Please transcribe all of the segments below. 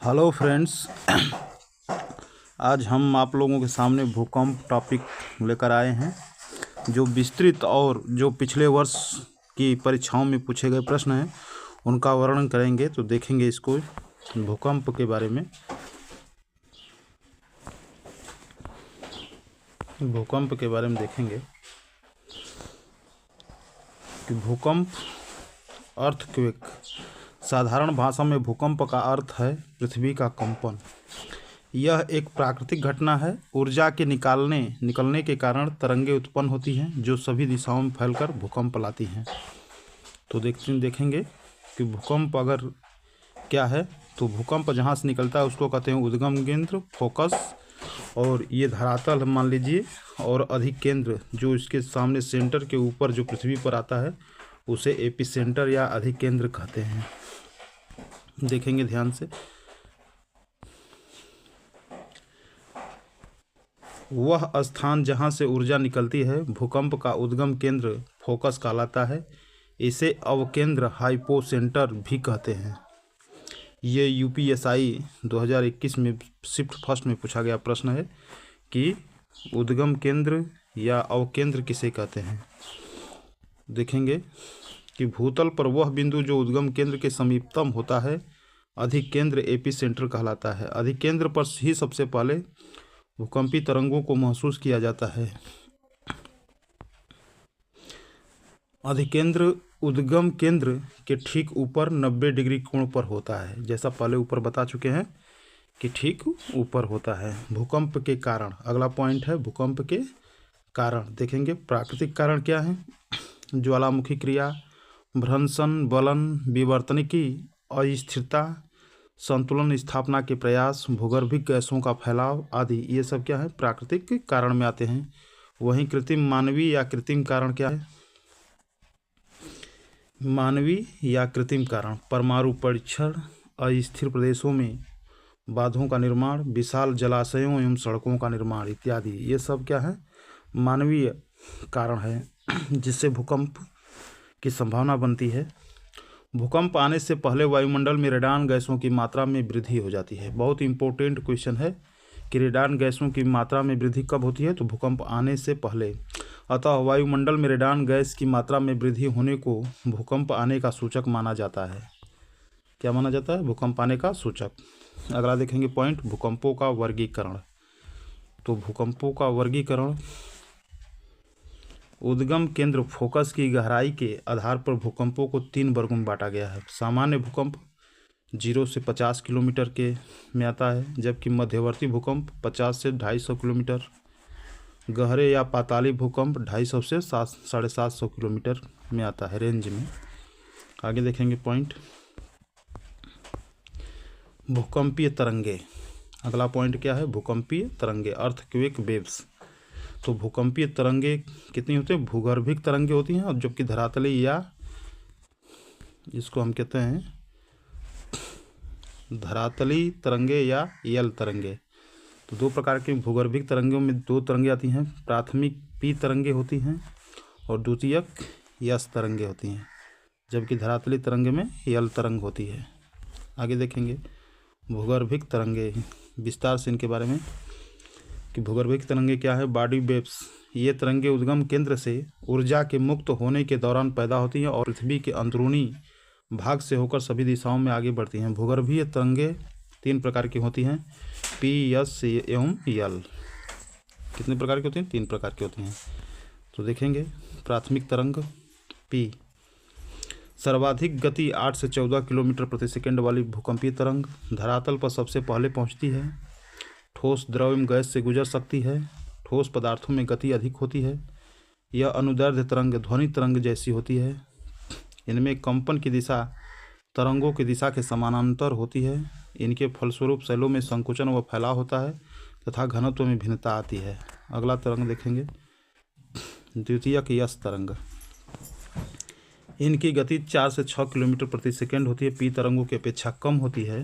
Hello friends. आज हम आप लोगों के सामने भूकंप टॉपिक लेकर आए हैं, जो विस्तृत और जो पिछले वर्ष की परीक्षाओं में पूछे गए प्रश्न हैं उनका वर्णन करेंगे। तो देखेंगे इसको भूकंप के बारे में। भूकंप के बारे में देखेंगे कि भूकंप अर्थक्वेक, साधारण भाषा में भूकंप का अर्थ है पृथ्वी का कंपन। यह एक प्राकृतिक घटना है। ऊर्जा के निकलने के कारण तरंगें उत्पन्न होती हैं जो सभी दिशाओं में फैलकर भूकंप लाती हैं। तो देखेंगे कि भूकंप अगर क्या है। तो भूकंप जहाँ से निकलता है उसको कहते हैं उद्गम केंद्र, फोकस। और ये धरातल मान लीजिए, और अधिकेंद्र जो इसके सामने सेंटर के ऊपर जो पृथ्वी पर आता है उसे एपिसेंटर या अधिकेंद्र कहते हैं। देखेंगे ध्यान से। वह स्थान जहां से ऊर्जा निकलती है भूकंप का उद्गम केंद्र फोकस कहलाता है। इसे अवकेंद्र हाइपोसेंटर भी कहते हैं। ये यूपीएसआई 2021 में शिफ्ट फर्स्ट में पूछा गया प्रश्न है कि उद्गम केंद्र या अवकेंद्र किसे कहते हैं। देखेंगे कि भूतल पर वह बिंदु जो उद्गम केंद्र के समीपतम होता है अधिकेंद्र एपिसेंटर कहलाता है। अधिकेंद्र पर ही सबसे पहले भूकंपी तरंगों को महसूस किया जाता है। अधिकेंद्र उद्गम केंद्र के ठीक ऊपर 90 डिग्री कोण पर होता है, जैसा पहले ऊपर बता चुके हैं कि ठीक ऊपर होता है। भूकंप के कारण, अगला पॉइंट है भूकंप के कारण। देखेंगे प्राकृतिक कारण क्या है। ज्वालामुखी क्रिया, भ्रंशन, बलन, विवर्तनिकी, अस्थिरता, संतुलन स्थापना के प्रयास, भूगर्भिक गैसों का फैलाव आदि, ये सब क्या है प्राकृतिक कारण में आते हैं। वहीं कृत्रिम मानवीय या कृत्रिम कारण क्या है। मानवीय या कृत्रिम कारण परमाणु परीक्षण, अस्थिर प्रदेशों में बांधों का निर्माण, विशाल जलाशयों एवं सड़कों का निर्माण इत्यादि, ये सब क्या है मानवीय कारण है जिससे भूकंप की संभावना बनती है। भूकंप आने से पहले वायुमंडल में रेडान गैसों की मात्रा में वृद्धि हो जाती है। बहुत इंपॉर्टेंट क्वेश्चन है कि रेडान गैसों की मात्रा में वृद्धि कब होती है, तो भूकंप आने से पहले। अतः वायुमंडल में रेडान गैस की मात्रा में वृद्धि होने को भूकंप आने का सूचक माना जाता है। क्या माना जाता है, भूकंप आने का सूचक। अगला देखेंगे पॉइंट भूकंपों का वर्गीकरण। तो भूकंपों का वर्गीकरण, उद्गम केंद्र फोकस की गहराई के आधार पर भूकंपों को 3 वर्गों में बांटा गया है। सामान्य भूकंप 0 से 50 किलोमीटर के में आता है, जबकि मध्यवर्ती भूकंप 50 से 250 किलोमीटर, गहरे या पाताली भूकंप 250 से 750 किलोमीटर में आता है रेंज में। आगे देखेंगे पॉइंट भूकंपीय तरंगे। अगला पॉइंट क्या है, भूकंपीय तरंगे, अर्थक्वेक वेव्स। तो भूकंपीय तरंगे कितनी होती हैं, भूगर्भिक तरंगे होती हैं, और जबकि धरातली या इसको हम कहते हैं धरातली तरंगे या यल तरंगे। तो 2 प्रकार की भूगर्भिक तरंगों में 2 तरंगे आती हैं। प्राथमिक पी तरंगे होती हैं और द्वितीयक यस तरंगे होती हैं, जबकि धरातली तरंगे में यल तरंग होती है। आगे देखेंगे भूगर्भिक तरंगे, विस्तार से इनके बारे में कि भूगर्भिक तरंगे क्या है, बॉडी वेव्स। ये तरंगे उद्गम केंद्र से ऊर्जा के मुक्त होने के दौरान पैदा होती हैं और पृथ्वी के अंदरूनी भाग से होकर सभी दिशाओं में आगे बढ़ती हैं। भूगर्भीय तरंगे 3 प्रकार की होती हैं, पी, एस एवं यल। कितने प्रकार की होती हैं, 3 प्रकार की होती हैं। तो देखेंगे प्राथमिक तरंग पी, सर्वाधिक गति 8 से 14 किलोमीटर प्रति सेकंड वाली भूकंपीय तरंग धरातल पर सबसे पहले पहुंचती है। ठोस द्रव एवं गैस से गुजर सकती है। ठोस पदार्थों में गति अधिक होती है। यह अनुदैर्ध्य तरंग ध्वनि तरंग जैसी होती है। इनमें कंपन की दिशा तरंगों की दिशा के समानांतर होती है। इनके फलस्वरूप सेलों में संकुचन व फैलाव होता है तथा घनत्व में भिन्नता आती है। अगला तरंग देखेंगे द्वितीयक यस तरंग। इनकी गति 4 से 6 किलोमीटर प्रति सेकंड होती है। पी तरंगों की अपेक्षा कम होती है।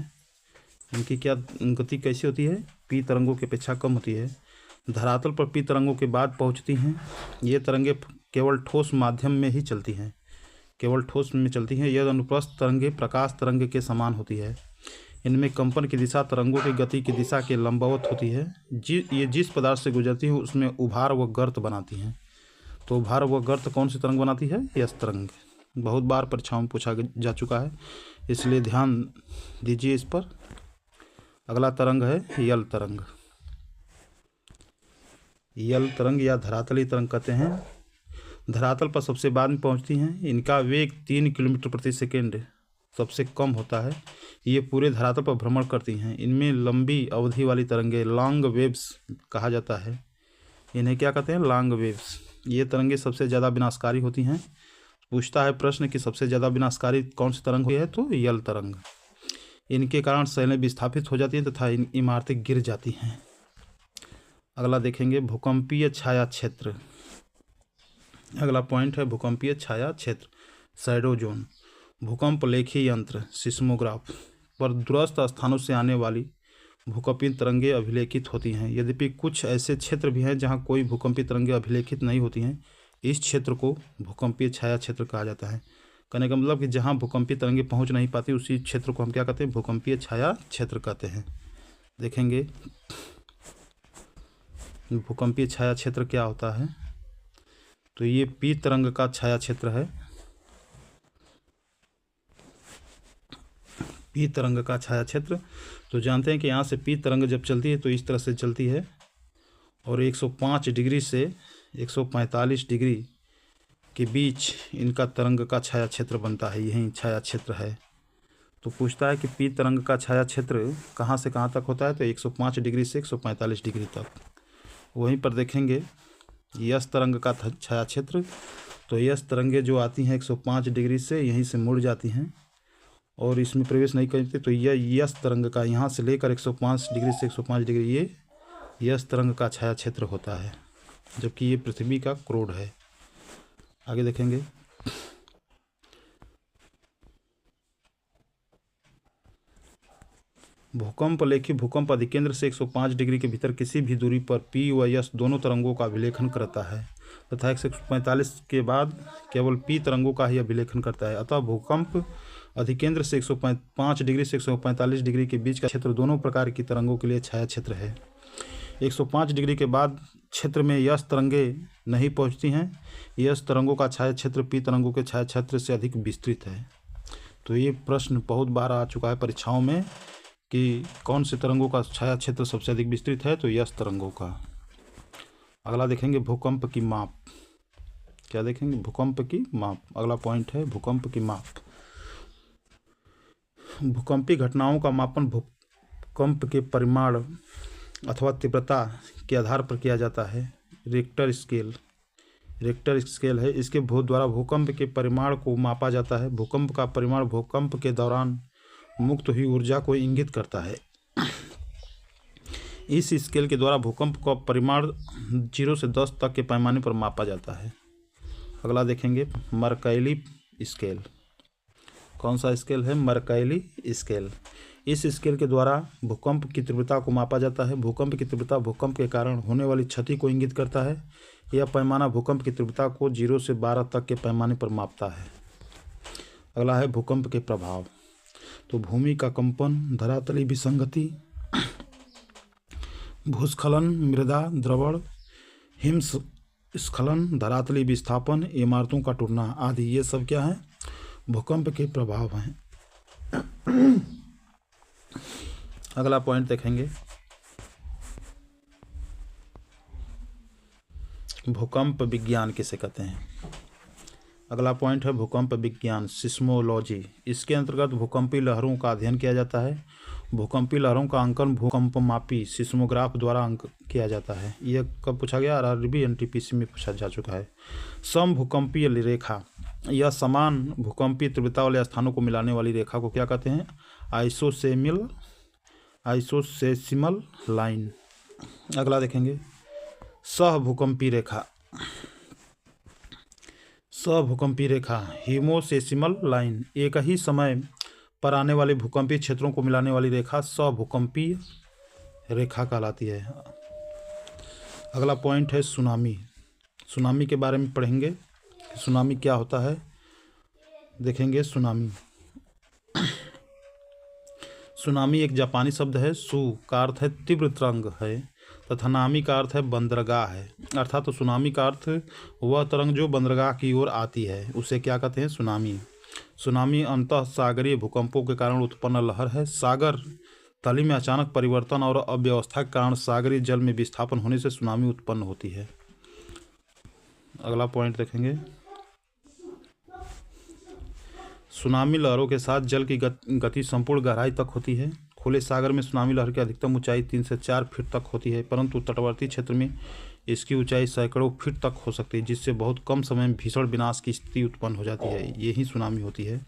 इनकी क्या गति कैसी होती है, पी तरंगों की अपेक्षा कम होती है। धरातल पर पी तरंगों के बाद पहुंचती हैं। ये तरंगे केवल ठोस माध्यम में ही चलती हैं, केवल ठोस में चलती हैं। यह अनुप्रस्थ तरंगे प्रकाश तरंग के समान होती है। इनमें कंपन की दिशा तरंगों की गति की दिशा के लंबवत होती है। ये जिस पदार्थ से गुजरती है उसमें उभार व गर्त बनाती हैं। तो उभार व गर्त कौन सी तरंग बनाती है? यस तरंग। बहुत बार परीक्षाओं में पूछा जा चुका है, इसलिए ध्यान दीजिए इस पर। अगला तरंग है यल तरंग। यल तरंग या धरातली तरंग कहते हैं। धरातल पर सबसे बाद में पहुंचती हैं। इनका वेग 3 किलोमीटर प्रति सेकेंड सबसे कम होता है। ये पूरे धरातल पर भ्रमण करती हैं। इनमें लंबी अवधि वाली तरंगें लॉन्ग वेव्स कहा जाता है। इन्हें क्या कहते हैं? Long waves. ये तरंगें सबसे ज़्यादा विनाशकारी होती हैं। पूछता है प्रश्न कि सबसे ज़्यादा विनाशकारी कौन सी तरंग हुई है? तो यल तरंग। इनके कारण शैलें विस्थापित हो जाती हैं तथा इमारतें गिर जाती हैं। अगला देखेंगे भूकंपीय छाया क्षेत्र। अगला पॉइंट है भूकंपीय छाया क्षेत्र, शैडो जोन। भूकंप लेखी यंत्र सिस्मोग्राफ पर दूरस्थ स्थानों से आने वाली भूकंपीय तरंगें अभिलेखित होती हैं। यद्यपि कुछ ऐसे क्षेत्र भी हैं जहां कोई भूकंपीय तरंगें अभिलेखित नहीं होती हैं। इस क्षेत्र को भूकंपीय छाया क्षेत्र कहा जाता है। कहने का मतलब कि जहां भूकंपीय तरंगें पहुंच नहीं पाती उसी क्षेत्र को हम क्या कहते हैं? भूकंपीय छाया क्षेत्र कहते हैं। देखेंगे भूकंपीय छाया क्षेत्र क्या होता है। तो ये पी तरंग का छाया क्षेत्र है। पी तरंग का छाया क्षेत्र, तो जानते हैं कि यहाँ से पी तरंग जब चलती है तो इस तरह से चलती है और 105 डिग्री से 145 डिग्री के बीच इनका तरंग का छाया क्षेत्र बनता है। यही छाया क्षेत्र है। तो पूछता है कि पी तरंग का छाया क्षेत्र कहाँ से कहाँ तक होता है? तो 105 डिग्री से 145 डिग्री तक। वहीं पर देखेंगे यस तरंग का छाया क्षेत्र। तो यस तरंगें जो आती हैं 105 डिग्री से यहीं से मुड़ जाती हैं और इसमें प्रवेश नहीं करती। तो यह यस तरंग का यहाँ से लेकर 105 डिग्री से 105 डिग्री ये यस तरंग का छाया क्षेत्र होता है, जबकि ये पृथ्वी का क्रोड है। आगे देखेंगे भूकंप लेखी भूकंप अधिकेंद्र से 105 डिग्री के भीतर किसी भी दूरी पर पी व यस दोनों तरंगों का अभिलेखन करता है तथा 145 के बाद केवल पी तरंगों का ही अभिलेखन करता है। अतः भूकंप अधिकेंद्र से 105 डिग्री से 145 डिग्री के बीच का क्षेत्र दोनों प्रकार की तरंगों के लिए छाया क्षेत्र है। 105 डिग्री के बाद क्षेत्र में यस तरंगें नहीं पहुंचती हैं। यस तरंगों का छाया क्षेत्र पी तरंगों के छाया क्षेत्र से अधिक विस्तृत है। तो ये प्रश्न बहुत बार आ चुका है परीक्षाओं में कि कौन से तरंगों का छाया क्षेत्र सबसे अधिक विस्तृत है? तो यस तरंगों का। अगला देखेंगे भूकंप की माप। क्या देखेंगे? भूकंप की माप। अगला पॉइंट है भूकंप की माप। भूकंपीय घटनाओं का मापन भूकंप के परिमाण अथवा तीव्रता के आधार पर किया जाता है। रिक्टर स्केल है। इसके द्वारा भूकंप के परिमाण को मापा जाता है। भूकंप का परिमाण भूकंप के दौरान मुक्त हुई ऊर्जा को इंगित करता है। इस स्केल के द्वारा भूकंप का परिमाण 0 से 10 तक के पैमाने पर मापा जाता है। अगला देखेंगे मर्कैली स्केल। कौन सा स्केल है? मर्कैली स्केल। इस स्केल के द्वारा भूकंप की तीव्रता को मापा जाता है। भूकंप की तीव्रता भूकंप के कारण होने वाली क्षति को इंगित करता है। यह पैमाना भूकंप की तीव्रता को 0 से 12 तक के पैमाने पर मापता है। अगला है भूकंप के प्रभाव। तो भूमि का कंपन, धरातली विसंगति, भूस्खलन, मृदा द्रवण, हिमस्खलन, धरातली विस्थापन, इमारतों का टूटना आदि ये सब क्या है? भूकंप के प्रभाव हैं। अगला पॉइंट देखेंगे भूकंप विज्ञान किसे कहते हैं। अगला पॉइंट है भूकंप विज्ञान, सिस्मोलॉजी। इसके अंतर्गत भूकंपीय लहरों का अध्ययन किया जाता है। भूकंपीय लहरों का अंकन भूकंपमापी सिस्मोग्राफ द्वारा अंक किया जाता है। यह कब पूछा गया? आरआरबी एनटीपीसी में पूछा जा चुका है। समभूकंपीय रेखा, यह समान भूकंपीय तीव्रता वाले स्थानों को मिलाने वाली रेखा को क्या कहते हैं? आइसोसेसिमल लाइन। अगला देखेंगे सहभूकंपीय रेखा। सहभूकंपीय रेखा, हीमोसेसिमल लाइन। एक ही समय पर आने वाले भूकंपीय क्षेत्रों को मिलाने वाली रेखा सहभूकंपीय रेखा कहलाती है। अगला पॉइंट है सुनामी। सुनामी के बारे में पढ़ेंगे। सुनामी क्या होता है? देखेंगे सुनामी। सुनामी एक जापानी शब्द है। सु का अर्थ है तीव्र तरंग है तथा नामी का अर्थ है बंदरगाह है। अर्थात तो सुनामी का अर्थ वह तरंग जो बंदरगाह की ओर आती है उसे क्या कहते हैं? सुनामी। सुनामी अंतः सागरीय भूकंपों के कारण उत्पन्न लहर है। सागर तली में अचानक परिवर्तन और अव्यवस्था के कारण सागरीय जल में विस्थापन होने से सुनामी उत्पन्न होती है। अगला पॉइंट देखेंगे। सुनामी लहरों के साथ जल की गति संपूर्ण गहराई तक होती है। खुले सागर में सुनामी लहर की अधिकतम ऊंचाई 3 से 4 फीट तक होती है, परंतु तटवर्ती क्षेत्र में इसकी ऊंचाई सैकड़ों फीट तक हो सकती है, जिससे बहुत कम समय में भीषण विनाश की स्थिति उत्पन्न हो जाती है। यही सुनामी होती है।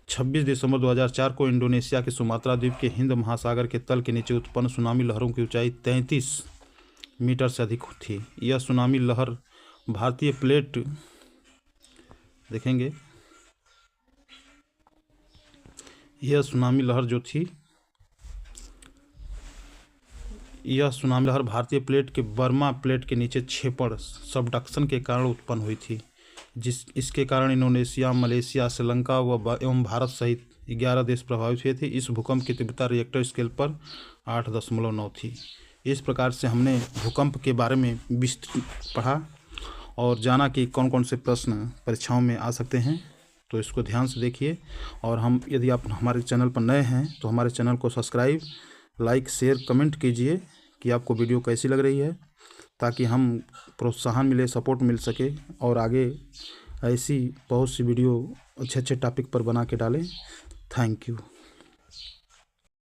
26 दिसंबर 2004 को इंडोनेशिया के सुमात्रा द्वीप के हिंद महासागर के तल के नीचे उत्पन्न सुनामी लहरों की ऊंचाई 33 मीटर से अधिक थी। यह सुनामी लहर भारतीय प्लेट देखेंगे। यह सुनामी लहर भारतीय प्लेट के बर्मा प्लेट के नीचे छेपड़ सबडक्शन के कारण उत्पन्न हुई थी, इसके कारण इंडोनेशिया, मलेशिया, श्रीलंका एवं भारत सहित 11 देश प्रभावित हुए थे। इस भूकंप की तीव्रता रिएक्टर स्केल पर 8.9 थी। इस प्रकार से हमने भूकंप के बारे में विस्तृत पढ़ा और जाना कि कौन कौन से प्रश्न परीक्षाओं में आ सकते हैं। तो इसको ध्यान से देखिए, और यदि आप हमारे चैनल पर नए हैं तो हमारे चैनल को सब्सक्राइब, लाइक, शेयर, कमेंट कीजिए कि आपको वीडियो कैसी लग रही है, ताकि हम प्रोत्साहन मिले, सपोर्ट मिल सके और आगे ऐसी बहुत सी वीडियो अच्छे टॉपिक पर बना के डालें। Thank you.